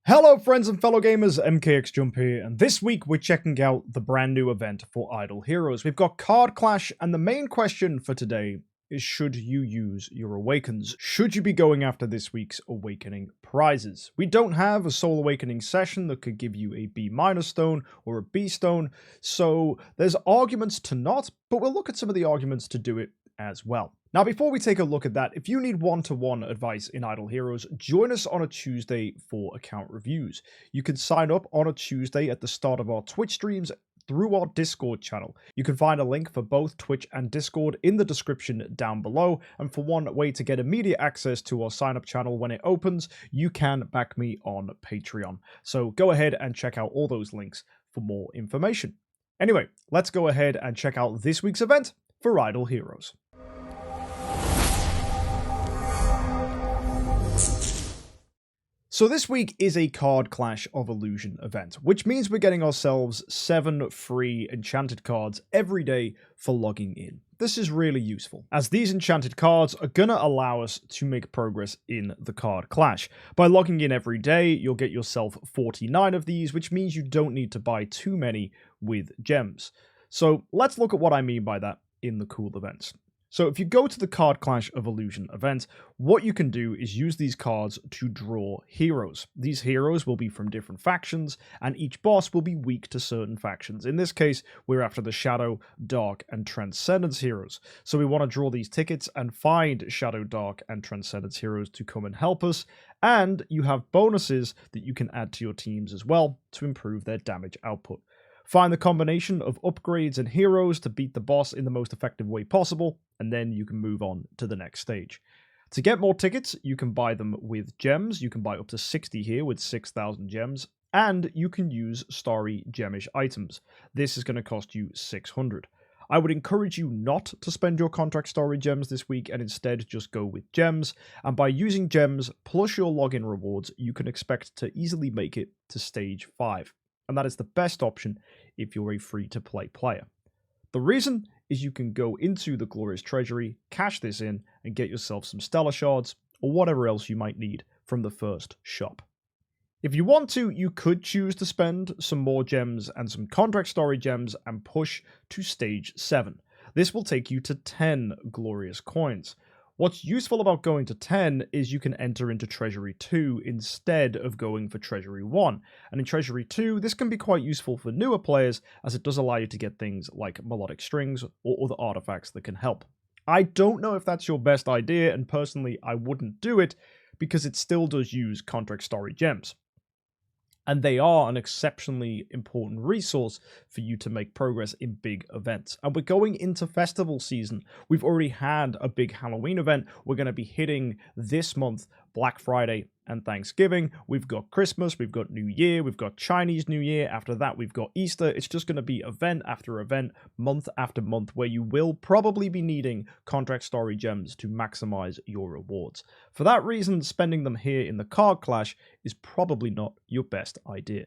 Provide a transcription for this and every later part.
Hello friends and fellow gamers, MKxJUMP here, and this week we're checking out the brand new event for Idle Heroes. We've got Card Clash, and the main question for today is should you use your Awakens? Should you be going after this week's Awakening prizes? We don't have a Soul Awakening session that could give you a B- stone or a B stone, so there's arguments to not, but we'll look at some of the arguments to do it as well. Now, before we take a look at that, if you need one-to-one advice in Idle Heroes, join us on a Tuesday for account reviews. You can sign up on a Tuesday at the start of our Twitch streams through our Discord channel. You can find a link for both Twitch and Discord in the description down below, and for one way to get immediate access to our sign-up channel when it opens, you can back me on Patreon. So go ahead and check out all those links for more information. Anyway, let's go ahead and check out this week's event for Idle Heroes. So this week is a Card Clash of Illusion event, which means we're getting ourselves 7 free enchanted cards every day for logging in. This is really useful, as these enchanted cards are going to allow us to make progress in the Card Clash. By logging in every day, you'll get yourself 49 of these, which means you don't need to buy too many with gems. So let's look at what I mean by that in the cool events. So if you go to the Card Clash of Illusion event, what you can do is use these cards to draw heroes. These heroes will be from different factions, and each boss will be weak to certain factions. In this case, we're after the Shadow, Dark, and Transcendence heroes. So we want to draw these tickets and find Shadow, Dark, and Transcendence heroes to come and help us. And you have bonuses that you can add to your teams as well to improve their damage output. Find the combination of upgrades and heroes to beat the boss in the most effective way possible, and then you can move on to the next stage. To get more tickets, you can buy them with gems. You can buy up to 60 here with 6,000 gems, and you can use Starry Gemish items. This is going to cost you 600. I would encourage you not to spend your contract Starry gems this week and instead just go with gems, and by using gems plus your login rewards, you can expect to easily make it to stage 5. And that is the best option if you're a free-to-play player. The reason is you can go into the glorious Treasury, cash this in, and get yourself some Stellar Shards, or whatever else you might need from the first shop. If you want to, you could choose to spend some more gems and some contract story gems and push to stage 7. This will take you to 10 glorious coins. What's useful about going to 10 is you can enter into Treasury 2 instead of going for Treasury 1. And in Treasury 2, this can be quite useful for newer players as it does allow you to get things like melodic strings or other artifacts that can help. I don't know if that's your best idea, and personally I wouldn't do it because it still does use contract story gems. And they are an exceptionally important resource for you to make progress in big events. And we're going into festival season. We've already had a big Halloween event. We're going to be hitting this month Black Friday and Thanksgiving. We've got Christmas, we've got New Year, we've got Chinese New Year. After that, we've got Easter. It's just going to be event after event, month after month, where you will probably be needing contract story gems to maximize your rewards. For that reason, spending them here in the Card Clash is probably not your best idea.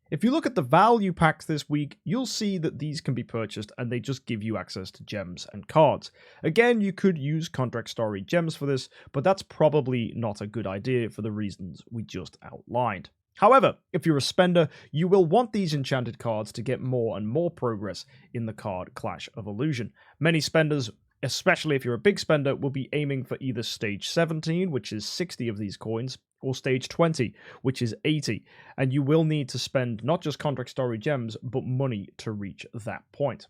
If you look at the value packs this week, you'll see that these can be purchased and they just give you access to gems and cards. Again, you could use contract story gems for this, but that's probably not a good idea for the reasons we just outlined. However, if you're a spender, you will want these enchanted cards to get more and more progress in the Card Clash of Illusion. Many spenders, especially if you're a big spender, will be aiming for either stage 17, which is 60 of these coins, or stage 20, which is 80, and you will need to spend not just contract story gems, but money to reach that point.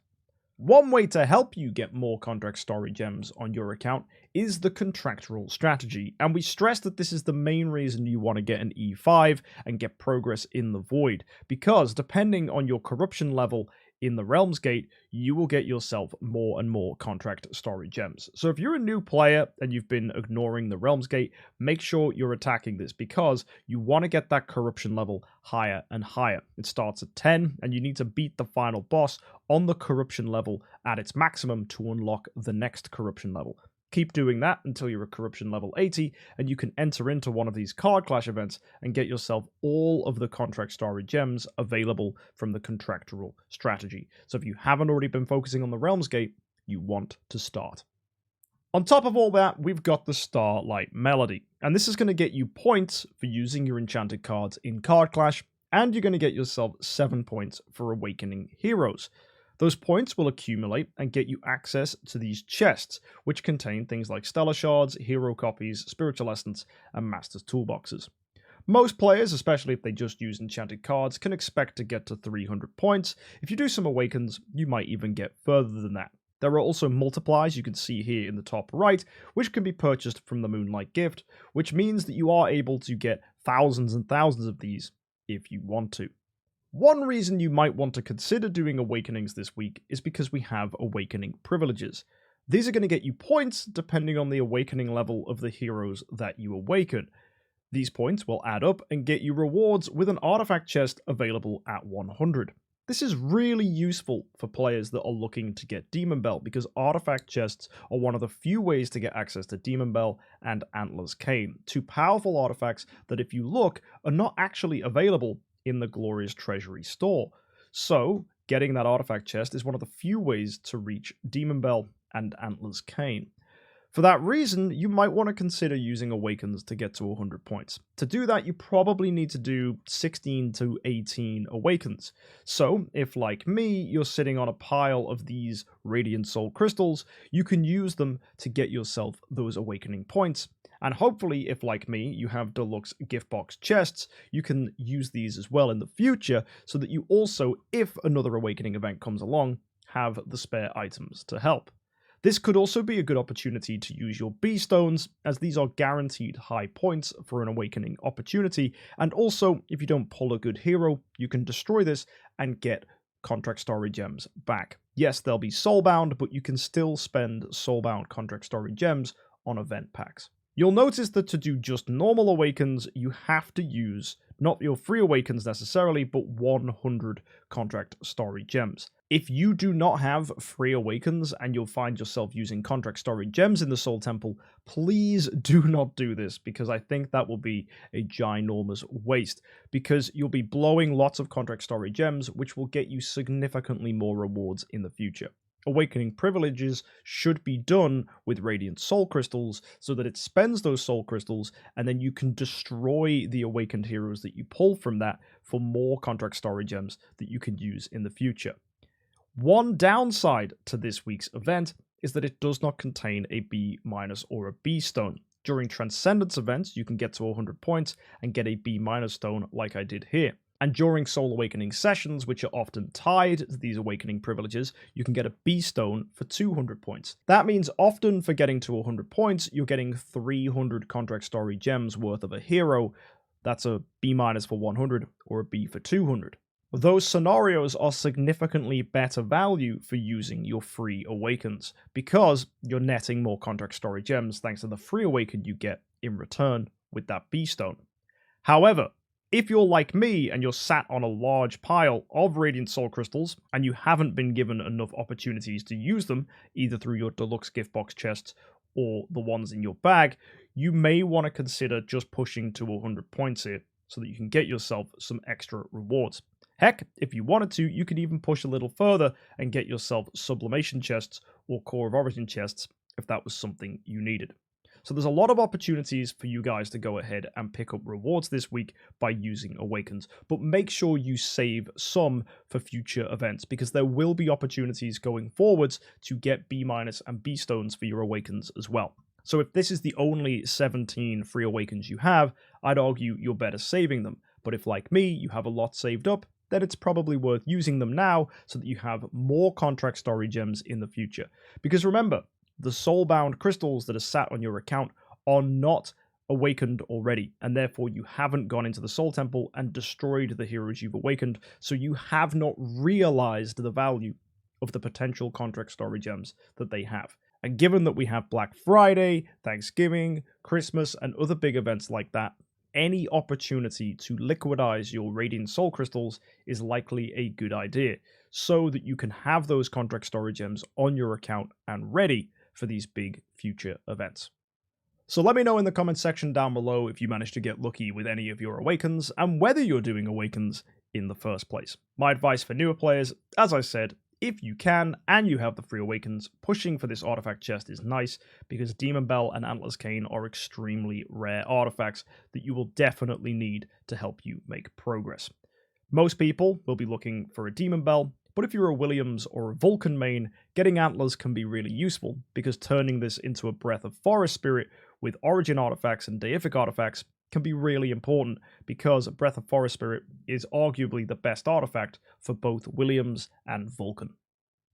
One way to help you get more contract story gems on your account is the contractual strategy, and we stress that this is the main reason you want to get an E5 and get progress in the Void, because depending on your corruption level in the Realms Gate, you will get yourself more and more contract story gems. So if you're a new player and you've been ignoring the Realms Gate, make sure you're attacking this because you want to get that corruption level higher and higher. It starts at 10 and you need to beat the final boss on the corruption level at its maximum to unlock the next corruption level. Keep doing that until you're at corruption level 80, and you can enter into one of these Card Clash events and get yourself all of the contract story gems available from the contractual strategy. So if you haven't already been focusing on the Realms Gate, you want to start. On top of all that, we've got the Starlight melody, and this is going to get you points for using your enchanted cards in Card Clash, and you're going to get yourself 7 points for Awakening Heroes. Those points will accumulate and get you access to these chests, which contain things like Stellar Shards, Hero Copies, Spiritual Essence, and Master's Toolboxes. Most players, especially if they just use enchanted cards, can expect to get to 300 points. If you do some Awakens, you might even get further than that. There are also multipliers you can see here in the top right, which can be purchased from the Moonlight Gift, which means that you are able to get thousands and thousands of these if you want to. One reason you might want to consider doing Awakenings this week is because we have Awakening privileges. These are going to get you points depending on the Awakening level of the heroes that you awaken. These points will add up and get you rewards with an artifact chest available at 100. This is really useful for players that are looking to get Demon Bell, because artifact chests are one of the few ways to get access to Demon Bell and Antler's Cane, two powerful artifacts that, if you look, are not actually available in the Glorious Treasury store. So, getting that artifact chest is one of the few ways to reach Demon Bell and Antler's Cane. For that reason, you might want to consider using Awakens to get to 100 points. To do that, you probably need to do 16 to 18 Awakens. So, if like me, you're sitting on a pile of these Radiant Soul Crystals, you can use them to get yourself those Awakening points. And hopefully, if like me, you have deluxe gift box chests, you can use these as well in the future, so that you also, if another Awakening event comes along, have the spare items to help. This could also be a good opportunity to use your B-Stones, as these are guaranteed high points for an Awakening opportunity, and also, if you don't pull a good hero, you can destroy this and get Contract Story Gems back. Yes, they'll be soulbound, but you can still spend soulbound Contract Story Gems on event packs. You'll notice that to do just normal Awakens, you have to use, not your free Awakens necessarily, but 100 Contract Story Gems. If you do not have free Awakens and you'll find yourself using Contract Story Gems in the Soul Temple, please do not do this, because I think that will be a ginormous waste, because you'll be blowing lots of Contract Story Gems, which will get you significantly more rewards in the future. Awakening privileges should be done with Radiant Soul Crystals, so that it spends those Soul Crystals, and then you can destroy the Awakened heroes that you pull from that for more Contract Story Gems that you can use in the future. One downside to this week's event is that it does not contain a B- or a B stone. During Transcendence events, you can get to 100 points and get a B- stone like I did here. And during Soul Awakening sessions, which are often tied to these Awakening privileges, you can get a B stone for 200 points. That means often for getting to 100 points, you're getting 300 Contract Story Gems worth of a hero. That's a B- for 100 or a B for 200. Those scenarios are significantly better value for using your free Awakens, because you're netting more Contract Story Gems thanks to the free Awaken you get in return with that B-Stone. However, if you're like me and you're sat on a large pile of Radiant Soul Crystals and you haven't been given enough opportunities to use them, either through your deluxe gift box chests or the ones in your bag, you may want to consider just pushing to 100 points here so that you can get yourself some extra rewards. Heck, if you wanted to, you could even push a little further and get yourself sublimation chests or Core of Origin chests if that was something you needed. So there's a lot of opportunities for you guys to go ahead and pick up rewards this week by using Awakens, but make sure you save some for future events, because there will be opportunities going forwards to get B- and B stones for your Awakens as well. So if this is the only 17 free Awakens you have, I'd argue you're better saving them. But if, like me, you have a lot saved up, then it's probably worth using them now so that you have more Contract Story Gems in the future. Because remember, the soulbound crystals that are sat on your account are not awakened already, and therefore you haven't gone into the Soul Temple and destroyed the heroes you've awakened, so you have not realized the value of the potential Contract Story Gems that they have. And given that we have Black Friday, Thanksgiving, Christmas, and other big events like that, any opportunity to liquidize your Radiant Soul Crystals is likely a good idea, so that you can have those Contract Story Gems on your account and ready for these big future events. So let me know in the comment section down below if you managed to get lucky with any of your Awakens, and whether you're doing Awakens in the first place. My advice for newer players, as I said, if you can, and you have the free Awakens, pushing for this artifact chest is nice, because Demon Bell and Antler's Cane are extremely rare artifacts that you will definitely need to help you make progress. Most people will be looking for a Demon Bell, but if you're a Williams or a Vulcan main, getting Antlers can be really useful, because turning this into a Breath of Forest Spirit with Origin artifacts and Deific artifacts can be really important, because Breath of Forest Spirit is arguably the best artifact for both Williams and Vulcan.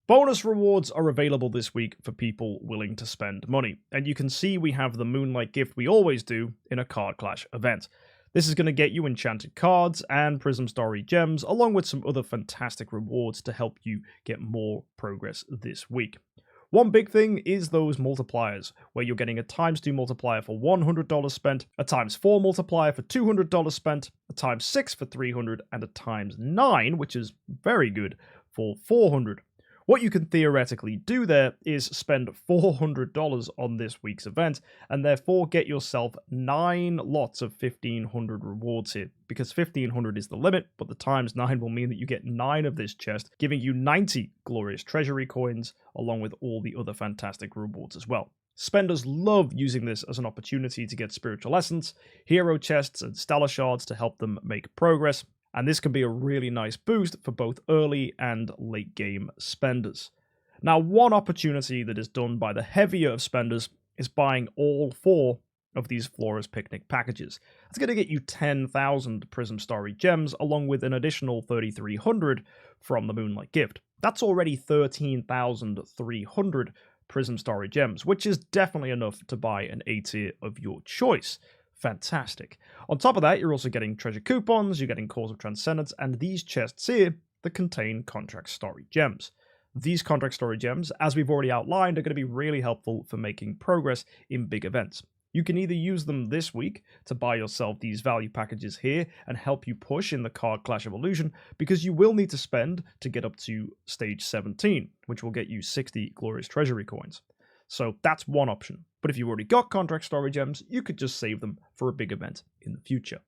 Bonus rewards are available this week for people willing to spend money, and you can see we have the Moonlight Gift we always do in a Card Clash event. This is going to get you enchanted cards and Prism Starry gems, along with some other fantastic rewards to help you get more progress this week. One big thing is those multipliers, where you're getting a ×2 multiplier for $100 spent, a ×4 multiplier for $200 spent, a ×6 for $300, and a ×9, which is very good, for $400. What you can theoretically do there is spend $400 on this week's event, and therefore get yourself 9 lots of 1500 rewards here, because 1500 is the limit, but the ×9 will mean that you get 9 of this chest, giving you 90 glorious treasury coins, along with all the other fantastic rewards as well. Spenders love using this as an opportunity to get spiritual essence, hero chests, and stellar shards to help them make progress, and this can be a really nice boost for both early and late game spenders. Now, one opportunity that is done by the heavier of spenders is buying all 4 of these Flora's Picnic packages. It's going to get you 10,000 Prism Starry gems, along with an additional 3,300 from the Moonlight Gift. That's already 13,300 Prism Starry gems, which is definitely enough to buy an A tier of your choice. Fantastic. On top of that, you're also getting treasure coupons, you're getting Cores of Transcendence, and these chests here that contain Contract Story gems. These Contract Story gems, as we've already outlined, are going to be really helpful for making progress in big events. You can either use them this week to buy yourself these value packages here and help you push in the Card Clash Evolution, because you will need to spend to get up to stage 17, which will get you 60 glorious treasury coins. So that's one option. But if you've already got Contract Story gems, you could just save them for a big event in the future.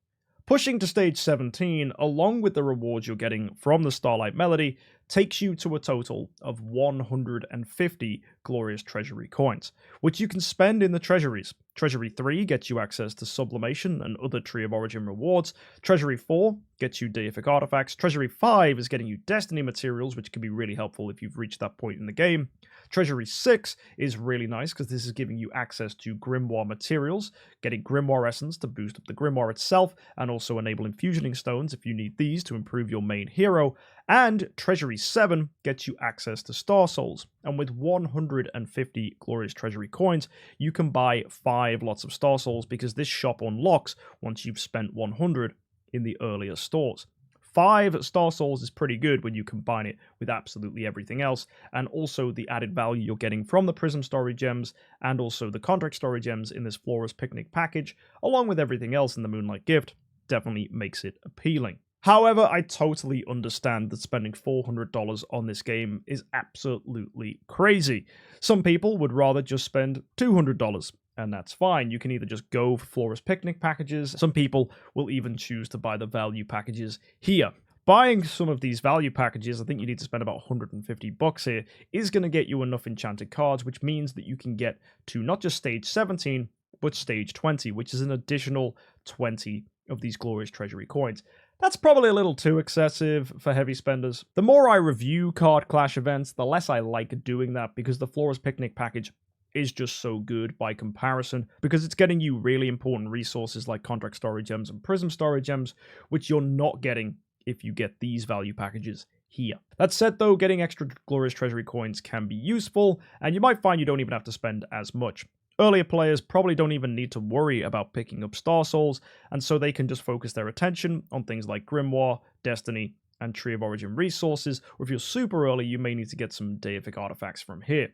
Pushing to stage 17, along with the rewards you're getting from the Starlight Melody, takes you to a total of 150 glorious treasury coins, which you can spend in the treasuries. Treasury 3 gets you access to Sublimation and other Tree of Origin rewards. Treasury 4 gets you Deific artifacts. Treasury 5 is getting you Destiny materials, which can be really helpful if you've reached that point in the game. Treasury 6 is really nice because this is giving you access to Grimoire materials, getting Grimoire Essence to boost up the Grimoire itself, and also enable Infusioning Stones if you need these to improve your main hero. And Treasury 7 gets you access to Star Souls, and with 150 glorious treasury coins, you can buy 5 lots of Star Souls, because this shop unlocks once you've spent 100 in the earlier stores. 5 Star Souls is pretty good when you combine it with absolutely everything else, and also the added value you're getting from the Prism Story gems, and also the Contract Story gems in this Flora's Picnic package, along with everything else in the Moonlight Gift, definitely makes it appealing. However, I totally understand that spending $400 on this game is absolutely crazy. Some people would rather just spend $200, and that's fine. You can either just go for Flora's Picnic packages. Some people will even choose to buy the value packages here. Buying some of these value packages, I think you need to spend about $150 here, is going to get you enough enchanted cards, which means that you can get to not just stage 17, but stage 20, which is an additional 20 of these glorious treasury coins. That's probably a little too excessive for heavy spenders. The more I review Card Clash events, the less I like doing that, because the Flora's Picnic package is just so good by comparison, because it's getting you really important resources like Contract Story gems and Prism Story gems, which you're not getting if you get these value packages here. That said though, getting extra glorious treasury coins can be useful, and you might find you don't even have to spend as much. Earlier players probably don't even need to worry about picking up Star Souls, and so they can just focus their attention on things like Grimoire, Destiny, and Tree of Origin resources, or if you're super early, you may need to get some Deific artifacts from here.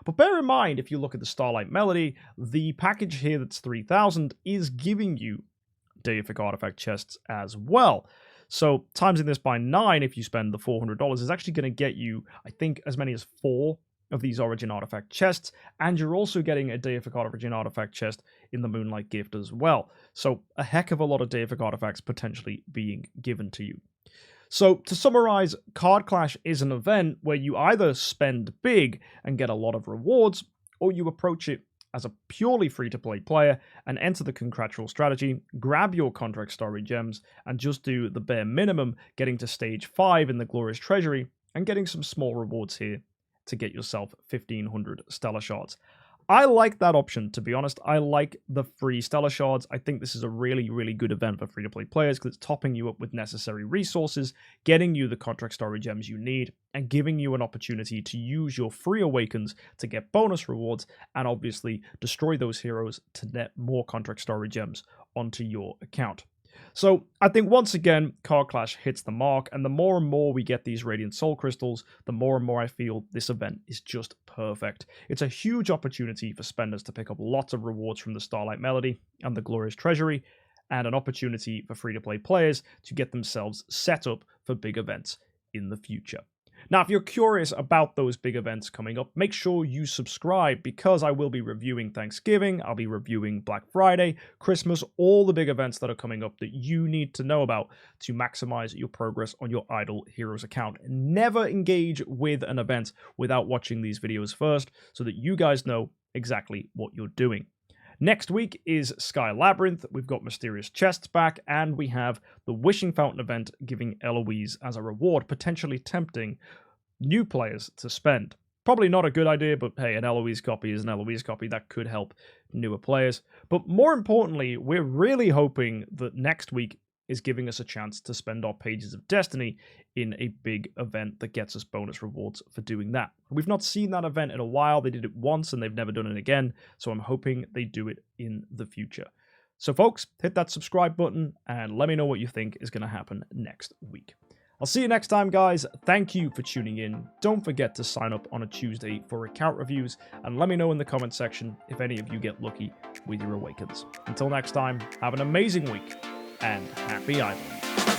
But bear in mind, if you look at the Starlight Melody, the package here that's 3,000 is giving you Deific artifact chests as well. So timesing this by 9, if you spend the $400, is actually going to get you, I think, as many as 4 of these Origin artifact chests, and you're also getting a Deific Origin artifact chest in the Moonlight Gift as well. So a heck of a lot of Deific artifacts potentially being given to you. So to summarize, Card Clash is an event where you either spend big and get a lot of rewards, or you approach it as a purely free-to-play player and enter the contractual strategy, grab your contract story gems, and just do the bare minimum, getting to stage 5 in the glorious treasury and getting some small rewards here to get yourself 1500 stellar shards. I like that option, to be honest. I like the free stellar shards. I think this is a really, really good event for free-to-play players because it's topping you up with necessary resources, getting you the contract story gems you need, and giving you an opportunity to use your free awakens to get bonus rewards and obviously destroy those heroes to net more contract story gems onto your account. So I think once again, Card Clash hits the mark, and the more and more we get these Radiant Soul Crystals, the more and more I feel this event is just perfect. It's a huge opportunity for spenders to pick up lots of rewards from the Starlight Melody and the Glorious Treasury, and an opportunity for free-to-play players to get themselves set up for big events in the future. Now, if you're curious about those big events coming up, make sure you subscribe because I will be reviewing Thanksgiving, I'll be reviewing Black Friday, Christmas, all the big events that are coming up that you need to know about to maximize your progress on your Idle Heroes account. Never engage with an event without watching these videos first so that you guys know exactly what you're doing. Next week is Sky Labyrinth, we've got Mysterious Chests back, and we have the Wishing Fountain event giving Eloise as a reward, potentially tempting new players to spend. Probably not a good idea, but hey, an Eloise copy is an Eloise copy. That could help newer players. But more importantly, we're really hoping that next week is giving us a chance to spend our Pages of Destiny in a big event that gets us bonus rewards for doing that. We've not seen that event in a while. They did it once and they've never done it again, so I'm hoping they do it in the future. So folks, hit that subscribe button and let me know what you think is going to happen next week. I'll see you next time, guys. Thank you for tuning in. Don't forget to sign up on a Tuesday for account reviews, and let me know in the comment section if any of you get lucky with your awakens. Until next time, have an amazing week, and happy idling.